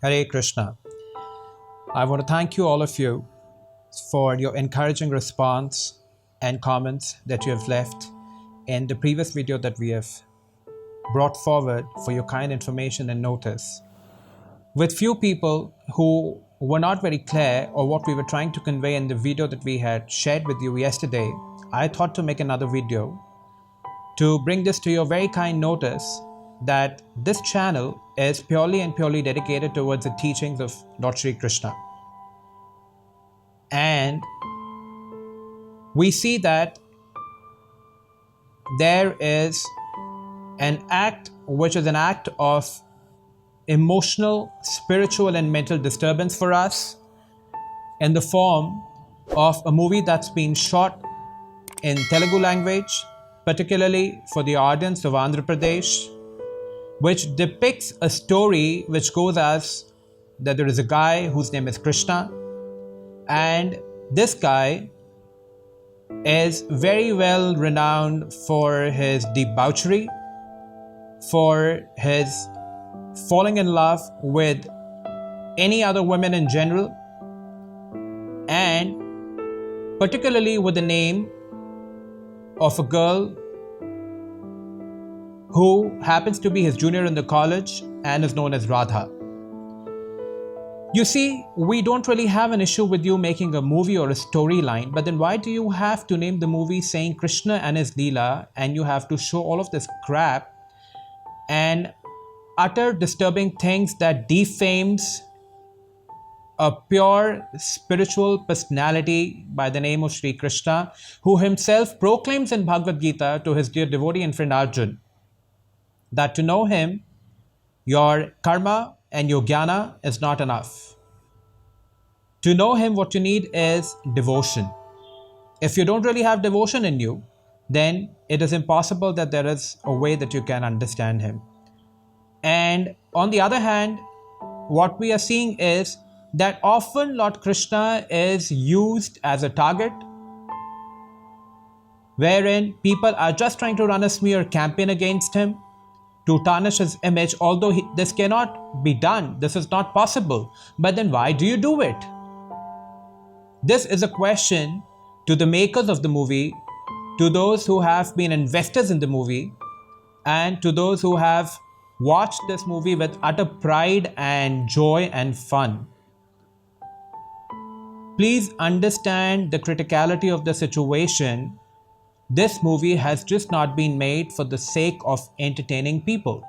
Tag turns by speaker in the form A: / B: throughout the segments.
A: Hare Krishna. I want to thank you, all of you, for your encouraging response and comments that you have left in the previous video that we have brought forward for your kind information and notice. With few people who were not very clear or what we were trying to convey in the video that we had shared with you yesterday, I thought to make another video to bring this to your very kind notice that this channel is purely and purely dedicated towards the teachings of Lord Sri Krishna. And we see that there is an act which is an act of emotional, spiritual, and mental disturbance for us in the form of a movie that's been shot in Telugu language, particularly for the audience of Andhra Pradesh, which depicts a story which goes as that there is a guy whose name is Krishna, and this guy is very well renowned for his debauchery, for his falling in love with any other women in general, and particularly with the name of a girl who happens to be his junior in the college and is known as Radha. You see, we don't really have an issue with you making a movie or a storyline, but then why do you have to name the movie saying Krishna and his Leela, and you have to show all of this crap and utter disturbing things that defames a pure spiritual personality by the name of Sri Krishna, who himself proclaims in Bhagavad Gita to his dear devotee and friend Arjun that to know him, your karma and your jnana is not enough. To know him, what you need is devotion. If you don't really have devotion in you, then it is impossible that there is a way that you can understand him. And on the other hand, what we are seeing is that often Lord Krishna is used as a target wherein people are just trying to run a smear campaign against him to tarnish his image, although this cannot be done. This is not possible. But then why do you do it? This is a question to the makers of the movie, to those who have been investors in the movie, and to those who have watched this movie with utter pride and joy and fun. Please understand the criticality of the situation. This movie has just not been made for the sake of entertaining people.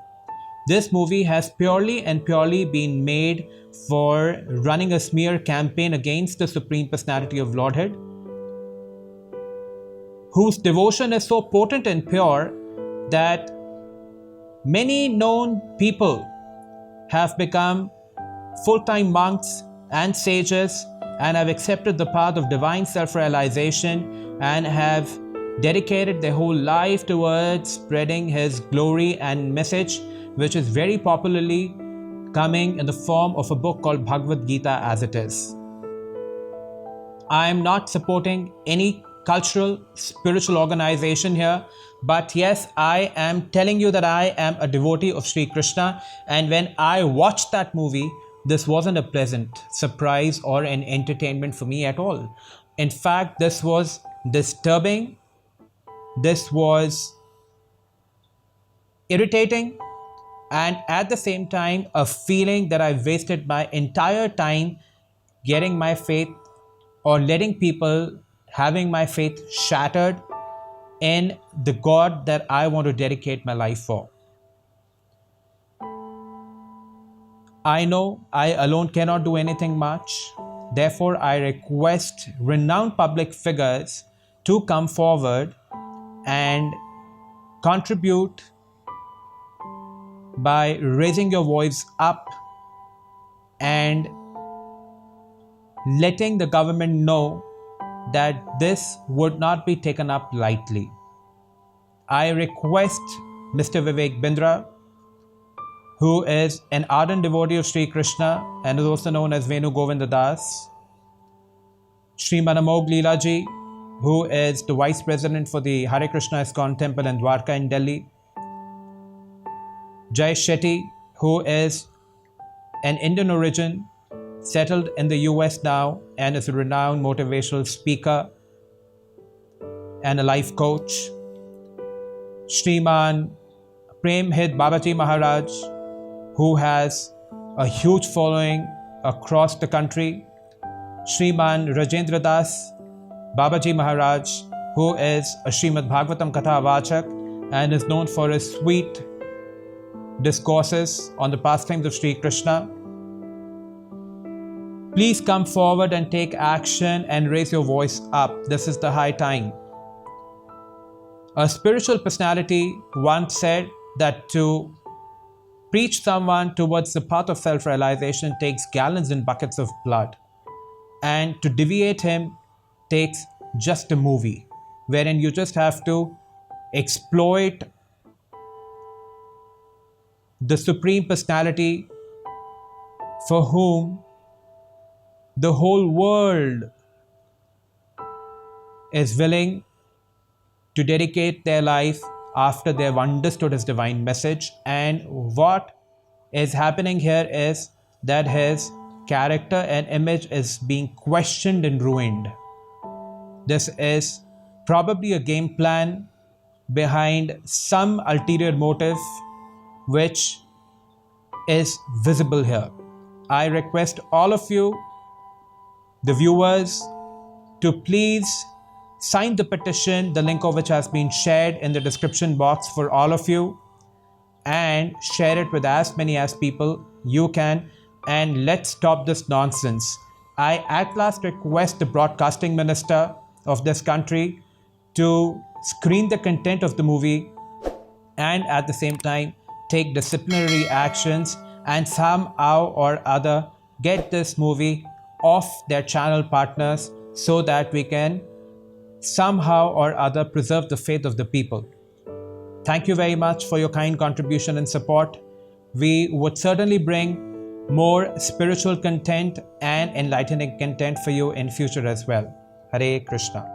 A: This movie has purely and purely been made for running a smear campaign against the Supreme Personality of Lordhood, whose devotion is so potent and pure that many known people have become full-time monks and sages and have accepted the path of divine self-realization and have dedicated their whole life towards spreading his glory and message, which is very popularly coming in the form of a book called Bhagavad Gita as it is. I am not supporting any cultural, spiritual organization here, but yes, I am telling you that I am a devotee of Sri Krishna, and when I watched that movie, this wasn't a pleasant surprise or an entertainment for me at all. In fact, this was disturbing. This was irritating, and at the same time, a feeling that I wasted my entire time getting my faith or letting people having my faith shattered in the God that I want to dedicate my life for. I know I alone cannot do anything much. Therefore, I request renowned public figures to come forward and contribute by raising your voice up and letting the government know that this would not be taken up lightly. I request Mr. Vivek Bindra, who is an ardent devotee of Sri Krishna and is also known as Venu Govinda Das, Sri Manamog Leela ji, who is the Vice President for the Hare Krishna ISKCON Temple in Dwarka in Delhi, Jai Shetty, who is an Indian origin, settled in the US now, and is a renowned motivational speaker and a life coach. Shriman Prem Hit Babaji Maharaj, who has a huge following across the country. Shriman Rajendra Das Babaji Maharaj, who is a Srimad Bhagavatam Katha Vachak and is known for his sweet discourses on the pastimes of Sri Krishna. Please come forward and take action and raise your voice up. This is the high time. A spiritual personality once said that to preach someone towards the path of self-realization takes gallons and buckets of blood, and to deviate him takes just a movie wherein you just have to exploit the supreme personality for whom the whole world is willing to dedicate their life after they have understood his divine message. And what is happening here is that his character and image is being questioned and ruined. This is probably a game plan behind some ulterior motive which is visible here. I request all of you, the viewers, to please sign the petition, the link of which has been shared in the description box for all of you, and share it with as many as people you can, and let's stop this nonsense. I at last request the broadcasting minister of this country to screen the content of the movie and at the same time take disciplinary actions and somehow or other get this movie off their channel partners so that we can somehow or other preserve the faith of the people. Thank you very much for your kind contribution and support. We would certainly bring more spiritual content and enlightening content for you in future as well. Hare Krishna.